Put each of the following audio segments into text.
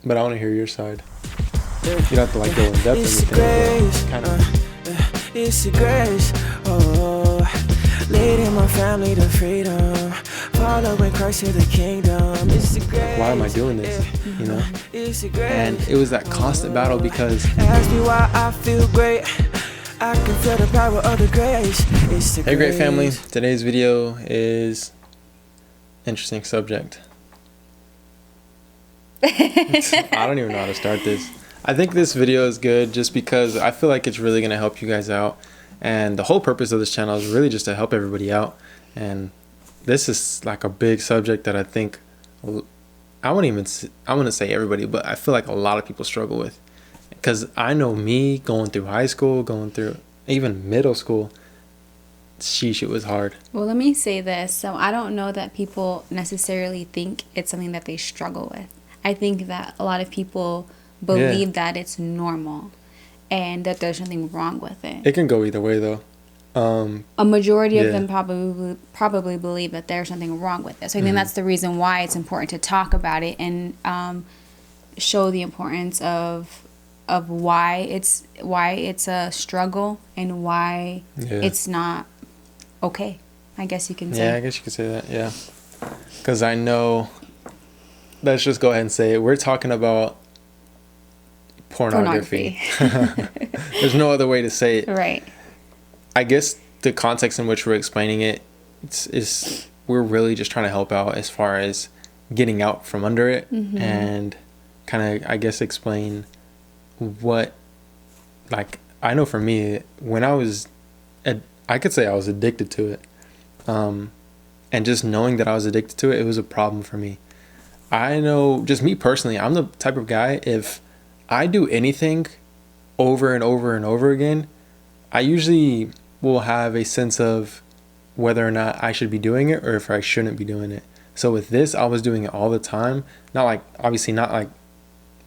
but I want to hear your side. You don't have to like go in depth or anything. Kind of. It's a grace, oh, leading my family to freedom, following Christ to the kingdom. It's a grace. Why am I doing this? You know? And it was that constant battle because. Ask me why I feel great. I can feel the power of the grace. It's the Hey, great grace. family. Today's video is interesting subject. I don't even know how to start this. I think this video is good just because I feel like it's really going to help you guys out. And the whole purpose of this channel is really just to help everybody out. And this is like a big subject that I think, I wouldn't say everybody, but I feel like a lot of people struggle with. Because I know me going through high school, going through even middle school, sheesh, it was hard. Well, let me say this. So I don't know that people necessarily think it's something that they struggle with. I think that a lot of people believe that it's normal and that there's nothing wrong with it. It can go either way, though. A majority of them probably believe that there's something wrong with it. So I think that's the reason why it's important to talk about it and show the importance of why it's a struggle and why it's not okay. I guess you can say. Yeah, I guess you could say that. Yeah, because I know. Let's just go ahead and say it. We're talking about pornography. There's no other way to say it. Right. I guess the context in which we're explaining it is we're really just trying to help out as far as getting out from under it and kind of, I guess, explain what, like, I know for me, when I could say I was addicted to it. And just knowing that I was addicted to it was a problem for me. I know, just me personally, I'm the type of guy, if I do anything over and over and over again, I usually will have a sense of whether or not I should be doing it or if I shouldn't be doing it. So with this, I was doing it all the time. Not like, obviously not like,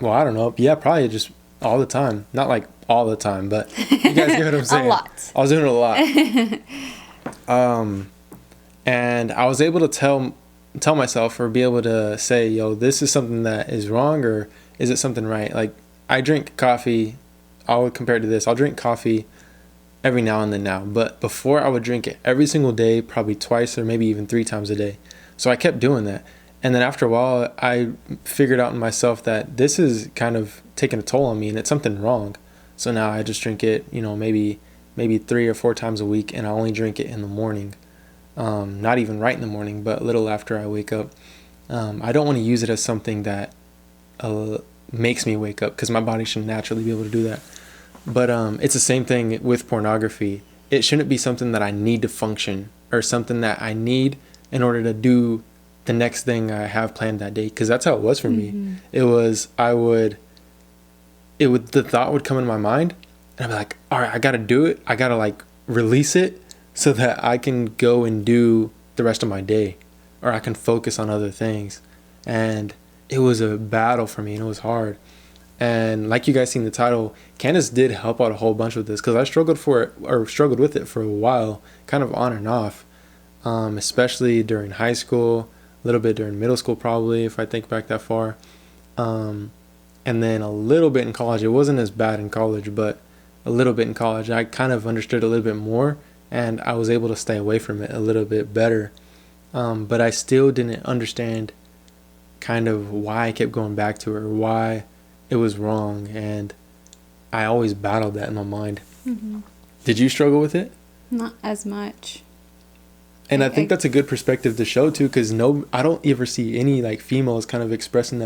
well, I don't know. Yeah, probably just all the time. Not like all the time, but you guys get what I'm saying. A lot. I was doing it a lot. And I was able to tell myself or be able to say, yo, this is something that is wrong or is it something right? Like, I drink coffee. I would compare it to this. I'll drink coffee every now and then now. But before, I would drink it every single day, probably twice or maybe even 3 times a day. So I kept doing that. And then after a while, I figured out in myself that this is kind of taking a toll on me and it's something wrong. So now I just drink it, maybe 3 or 4 times a week, and I only drink it in the morning. Not even right in the morning, but a little after I wake up. I don't want to use it as something that makes me wake up, because my body should naturally be able to do that. But it's the same thing with pornography. It shouldn't be something that I need to function or something that I need in order to do the next thing I have planned that day, because that's how it was for me. It was, the thought would come in my mind and I'd be like, all right, I got to do it. I got to like release it so that I can go and do the rest of my day, or I can focus on other things. And it was a battle for me, and it was hard. And like you guys seen the title, Candace did help out a whole bunch with this, because I struggled with it for a while, kind of on and off, especially during high school, a little bit during middle school probably, if I think back that far, and then a little bit in college. It wasn't as bad in college, but a little bit in college. I kind of understood a little bit more, and I was able to stay away from it a little bit better. But I still didn't understand kind of why I kept going back to it or why it was wrong. And I always battled that in my mind. Did you struggle with it? Not as much. And I think that's a good perspective to show too, because I don't ever see any like females kind of expressing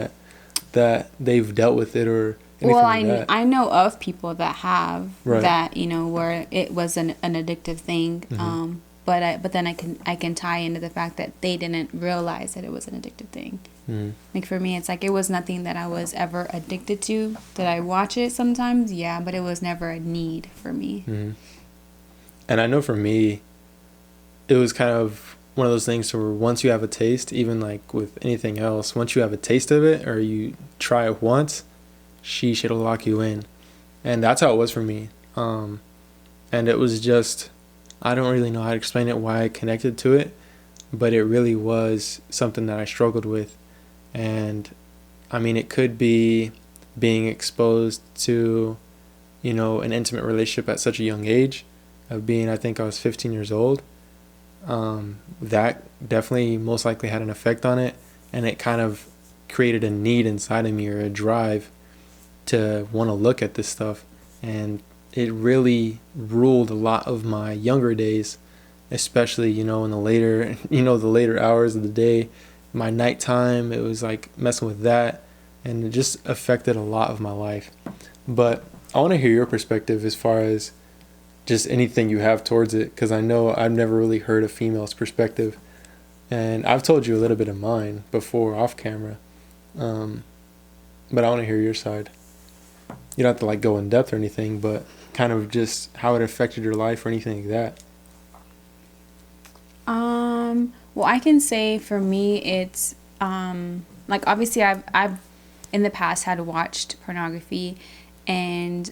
that they've dealt with it or anything like that. I know of people that have Right. that, where it was an addictive thing. But then I can tie into the fact that they didn't realize that it was an addictive thing. Like for me, it's like it was nothing that I was ever addicted to. Did I watch it sometimes? Yeah, but it was never a need for me. And I know for me, it was kind of one of those things where once you have a taste, even like with anything else, once you have a taste of it or you try it once, sheesh, it'll lock you in. And that's how it was for me. And it was just, I don't really know how to explain it, why I connected to it, but it really was something that I struggled with. And I mean, it could be being exposed to, an intimate relationship at such a young age, of being, I think I was 15 years old. That definitely most likely had an effect on it, and it kind of created a need inside of me, or a drive to want to look at this stuff. And it really ruled a lot of my younger days, especially, in the later, the later hours of the day, my nighttime. It was like messing with that, and it just affected a lot of my life. But I want to hear your perspective as far as just anything you have towards it, because I know I've never really heard a female's perspective, and I've told you a little bit of mine before off camera, but I want to hear your side. You don't have to like go in depth or anything, but kind of just how it affected your life or anything like that. Well, I can say for me, it's like obviously I've in the past had watched pornography. And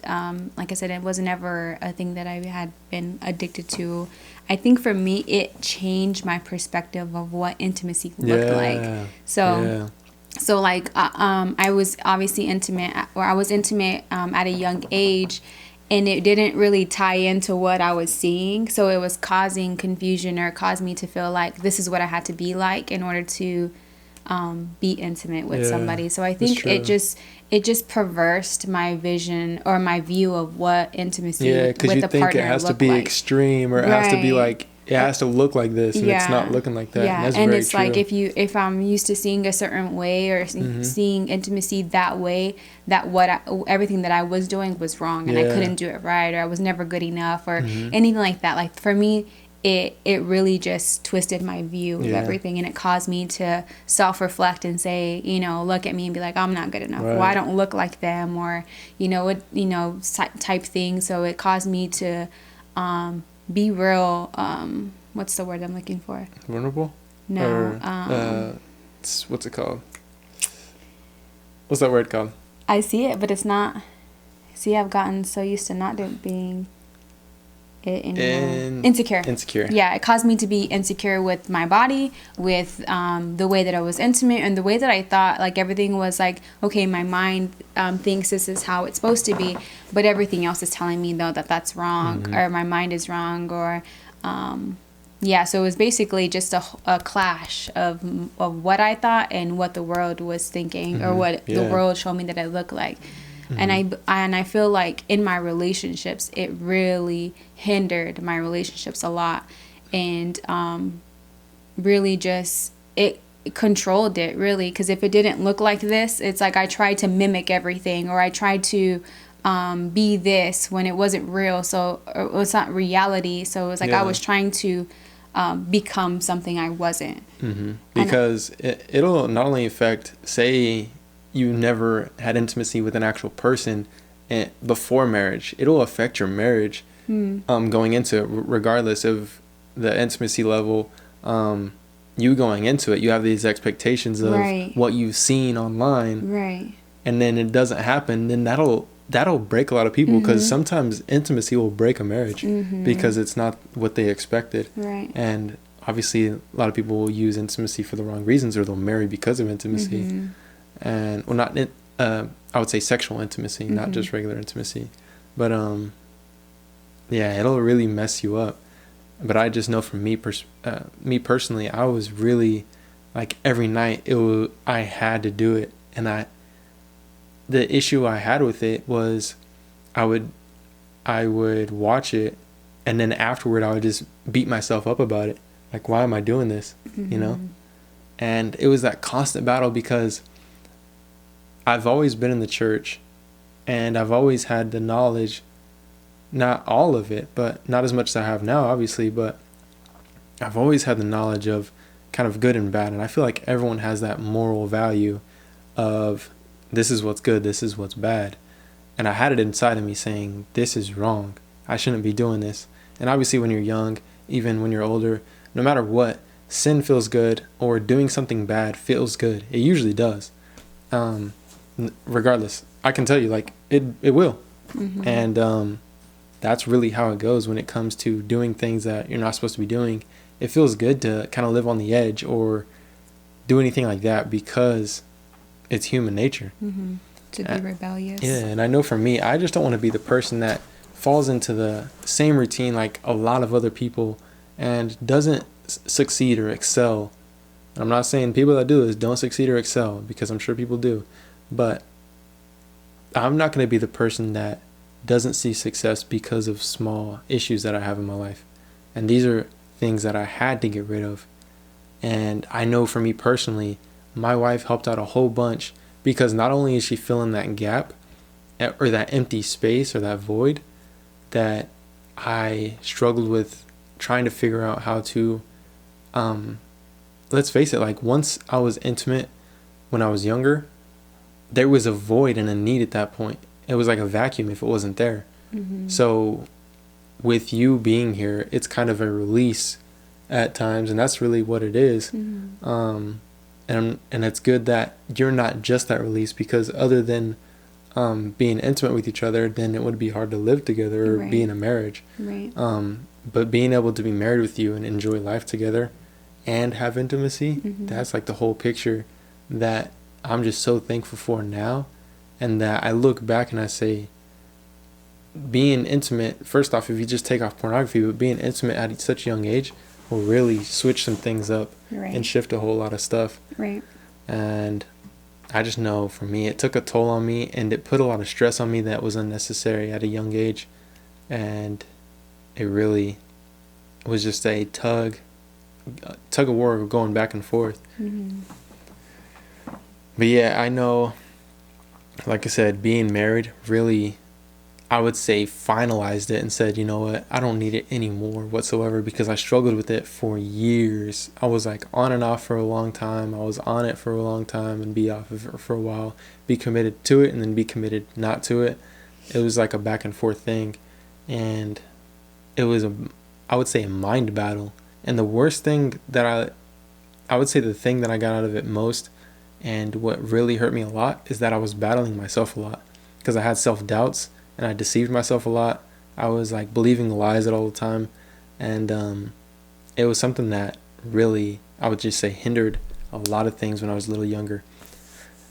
like I said, it was never a thing that I had been addicted to. I think for me, it changed my perspective of what intimacy looked like. So like I was obviously intimate, or I was intimate at a young age, and it didn't really tie into what I was seeing. So it was causing confusion, or caused me to feel like this is what I had to be like in order to be intimate with somebody. So I think it just perversed my vision, or my view of what intimacy with a partner looked like. Yeah, because you think it has to be extreme, or it has to be like, it has to look like this, and it's not looking like that. Yeah, and, that's and very it's true. like if I'm used to seeing a certain way, or seeing intimacy that way, that everything that I was doing was wrong, and I couldn't do it right, or I was never good enough, or anything like that. Like for me, it really just twisted my view of everything, and it caused me to self-reflect and say, look at me and be like, I'm not good enough. Well, I don't look like them, or type thing. So it caused me to be real. What's the word I'm looking for? Vulnerable? No. Or, what's it called? What's that word called? I see it, but it's not. See, I've gotten so used to not being insecure. Yeah, it caused me to be insecure with my body, with the way that I was intimate, and the way that I thought like everything was like, okay, my mind thinks this is how it's supposed to be, but everything else is telling me though that that's wrong, or my mind is wrong, or so it was basically just a clash of what I thought and what the world was thinking, or what the world showed me that I look like. And I feel like in my relationships, it really hindered my relationships a lot, and really just it controlled it, really, because if it didn't look like this, it's like I tried to mimic everything, or I tried to be this when it wasn't real, so it was not reality. So it was like I was trying to become something I wasn't. Because it'll not only affect, say you never had intimacy with an actual person before marriage, it'll affect your marriage going into it, regardless of the intimacy level. You going into it, you have these expectations of what you've seen online, and then it doesn't happen, then that'll break a lot of people, because sometimes intimacy will break a marriage because it's not what they expected. And obviously a lot of people will use intimacy for the wrong reasons, or they'll marry because of intimacy. And I would say sexual intimacy, not just regular intimacy, but it'll really mess you up. But I just know from me personally, I was really like every night I had to do it, and the issue I had with it was I would watch it, and then afterward I would just beat myself up about it, like, why am I doing this, and it was that constant battle, because I've always been in the church, and I've always had the knowledge, not all of it, but not as much as I have now, obviously, but I've always had the knowledge of kind of good and bad. And I feel like everyone has that moral value of this is what's good, this is what's bad. And I had it inside of me saying, this is wrong, I shouldn't be doing this. And obviously when you're young, even when you're older, no matter what, sin feels good, or doing something bad feels good. It usually does. Regardless, I can tell you, like, it will. And that's really how it goes when it comes to doing things that you're not supposed to be doing. It feels good to kind of live on the edge or do anything like that, because it's human nature. To be rebellious. Yeah, and I know for me, I just don't want to be the person that falls into the same routine like a lot of other people and doesn't succeed or excel. I'm not saying people that do this don't succeed or excel, because I'm sure people do, but I'm not going to be the person that doesn't see success because of small issues that I have in my life. And these are things that I had to get rid of. And I know for me personally, my wife helped out a whole bunch, because not only is she filling that gap or that empty space or that void that I struggled with trying to figure out how to, let's face it, like once I was intimate when I was younger, there was a void and a need at that point. It was like a vacuum if it wasn't there. So with you being here, it's kind of a release at times, and that's really what it is. And it's good that you're not just that release, because other than being intimate with each other, then it would be hard to live together or be in a marriage. But being able to be married with you and enjoy life together and have intimacy, that's like the whole picture that I'm just so thankful for now. And that I look back and I say, being intimate, first off, if you just take off pornography, but being intimate at such a young age will really switch some things up and shift a whole lot of stuff. And I just know for me, it took a toll on me, and it put a lot of stress on me that was unnecessary at a young age. And it really was just a tug of war going back and forth. But yeah, I know, like I said, being married really, I would say, finalized it and said, you know what, I don't need it anymore whatsoever, because I struggled with it for years. I was like on and off for a long time. I was on it for a long time and be off of it for a while, be committed to it and then be committed not to it. It was like a back and forth thing, and it was I would say a mind battle. And the worst thing that I would say the thing that I got out of it most, and what really hurt me a lot, is that I was battling myself a lot, because I had self-doubts and I deceived myself a lot. I was like believing lies at all the time, and it was something that really, I would just say, hindered a lot of things when I was a little younger.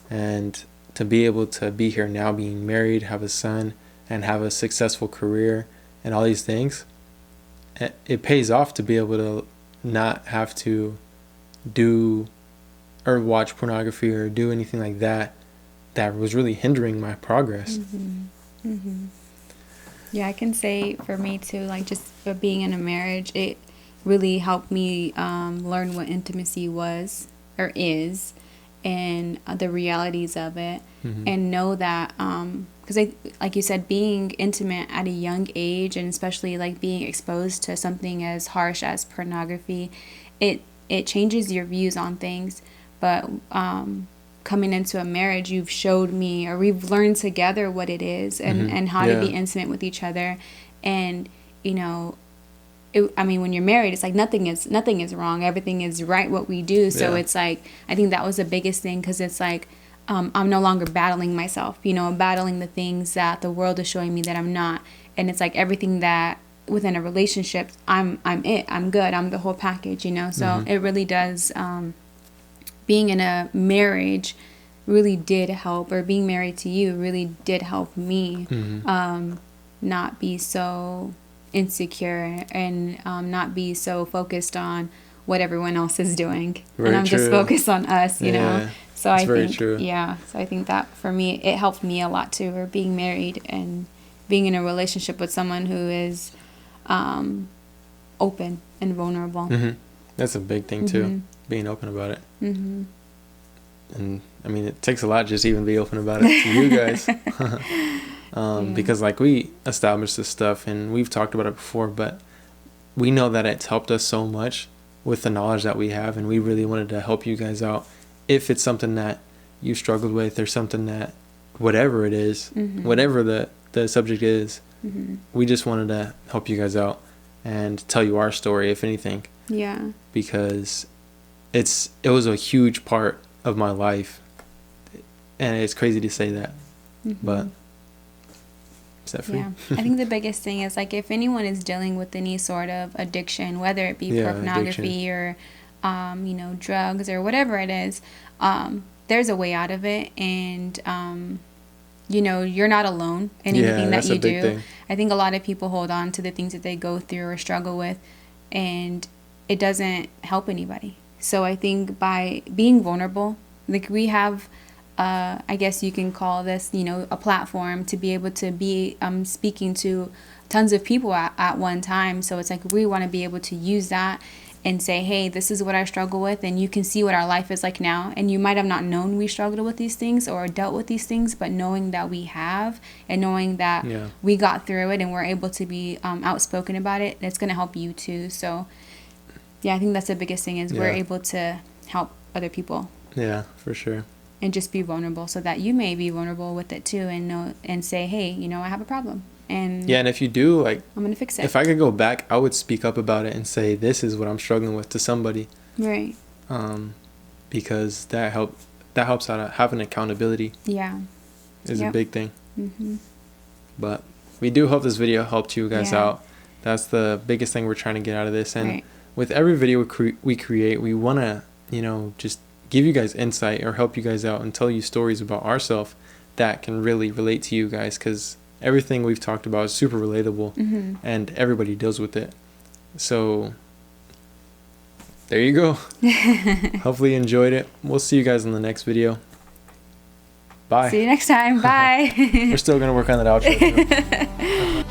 And to be able to be here now, being married, have a son, and have a successful career and all these things, it pays off to be able to not have to do or watch pornography or do anything like that was really hindering my progress. Yeah, I can say for me too, like just for being in a marriage, it really helped me learn what intimacy was or is, and the realities of it, and know that because like you said, being intimate at a young age, and especially like being exposed to something as harsh as pornography, it changes your views on things. But coming into a marriage, you've showed me, or we've learned together what it is, and how to be intimate with each other. And you know, when you're married, it's like nothing is wrong, everything is right what we do. So it's like, I think that was the biggest thing, because it's like I'm no longer battling myself, I'm battling the things that the world is showing me that I'm not. And it's like everything that within a relationship, I'm good, I'm the whole package, so it really does. Being in a marriage really did help, or being married to you really did help me not be so insecure, and not be so focused on what everyone else is doing. And I'm just focused on us, you know. So I think, so I think that for me, it helped me a lot too, or being married and being in a relationship with someone who is open and vulnerable. That's a big thing too, being open about it. And I mean, it takes a lot just even be open about it to you guys. Because like we established this stuff and we've talked about it before, but we know that it's helped us so much with the knowledge that we have, and we really wanted to help you guys out. If it's something that you struggled with, or something that, whatever it is, whatever the subject is, we just wanted to help you guys out and tell you our story, if anything. Yeah. Because it was a huge part of my life, and it's crazy to say that, but is that free? Yeah. I think the biggest thing is, like, if anyone is dealing with any sort of addiction, whether it be pornography or drugs or whatever it is, there's a way out of it, and you know, you're not alone in Yeah, anything that that's a you big do. thing. I think a lot of people hold on to the things that they go through or struggle with, and it doesn't help anybody. So I think by being vulnerable, like we have, I guess you can call this, you know, a platform to be able to be speaking to tons of people at one time. So it's like we want to be able to use that and say, hey, this is what I struggle with, and you can see what our life is like now. And you might have not known we struggled with these things or dealt with these things, but knowing that we have, and knowing that we got through it and we're able to be outspoken about it, it's going to help you too. So yeah, I think that's the biggest thing is we're able to help other people. Yeah, for sure. And just be vulnerable so that you may be vulnerable with it too, and know and say, hey, you know, I have a problem. And yeah, and if you do, like, I'm gonna fix it. If I could go back, I would speak up about it and say, this is what I'm struggling with to somebody. Right. Because that helps out. Having accountability. Yeah. Is a big thing. Mm-hmm. But we do hope this video helped you guys out. That's the biggest thing we're trying to get out of this. And with every video we create, we want to, you know, just give you guys insight or help you guys out and tell you stories about ourselves that can really relate to you guys, because everything we've talked about is super relatable, and everybody deals with it. So there you go. Hopefully you enjoyed it. We'll see you guys in the next video. Bye. See you next time. Bye. We're still going to work on that outro.